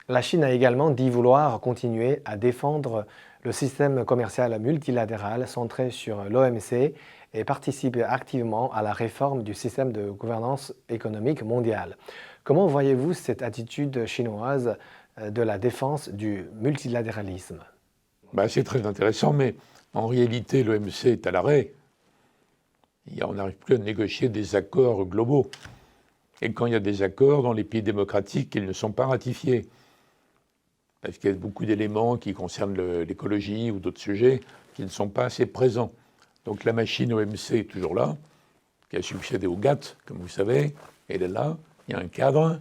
La Chine a également dit vouloir continuer à défendre le système commercial multilatéral centré sur l'OMC et participer activement à la réforme du système de gouvernance économique mondiale. Comment voyez-vous cette attitude chinoise de la défense du multilatéralisme? C'est très intéressant, mais en réalité, l'OMC est à l'arrêt. On n'arrive plus à négocier des accords globaux. Et quand il y a des accords dans les pays démocratiques, ils ne sont pas ratifiés. Parce qu'il y a beaucoup d'éléments qui concernent l'écologie ou d'autres sujets qui ne sont pas assez présents. Donc la machine OMC est toujours là, qui a succédé au GATT, comme vous savez. Elle est là, il y a un cadre.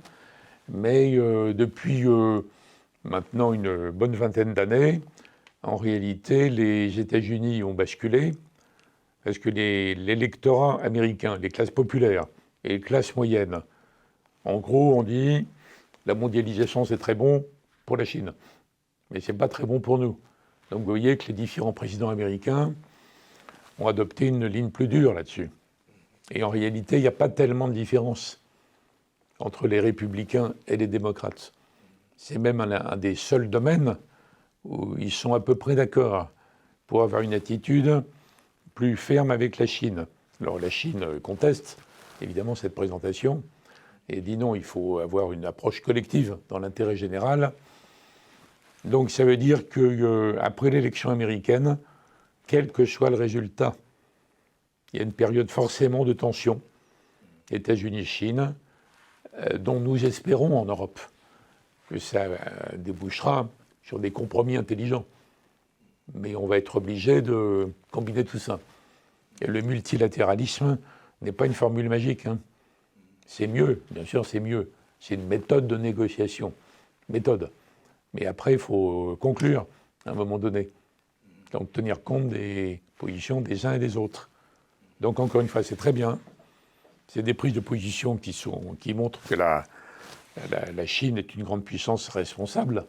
Mais depuis maintenant une bonne vingtaine d'années, en réalité, les États-Unis ont basculé parce que l'électorat américain, les classes populaires et les classes moyennes, en gros, on dit la mondialisation, c'est très bon pour la Chine, mais c'est pas très bon pour nous. Donc vous voyez que les différents présidents américains ont adopté une ligne plus dure là-dessus. Et en réalité, il n'y a pas tellement de différence entre les républicains et les démocrates. C'est même un des seuls domaines où ils sont à peu près d'accord pour avoir une attitude plus ferme avec la Chine. Alors la Chine conteste évidemment cette présentation et dit non, il faut avoir une approche collective dans l'intérêt général. Donc ça veut dire qu'après l'élection américaine, quel que soit le résultat, il y a une période forcément de tension, États-Unis-Chine, dont nous espérons en Europe que ça débouchera sur des compromis intelligents. Mais on va être obligé de combiner tout ça. Et le multilatéralisme n'est pas une formule magique. C'est mieux, bien sûr, c'est mieux. C'est une méthode de négociation. Méthode. Mais après, il faut conclure à un moment donné. Donc tenir compte des positions des uns et des autres. Donc encore une fois, c'est très bien. C'est des prises de position qui montrent que la Chine est une grande puissance responsable.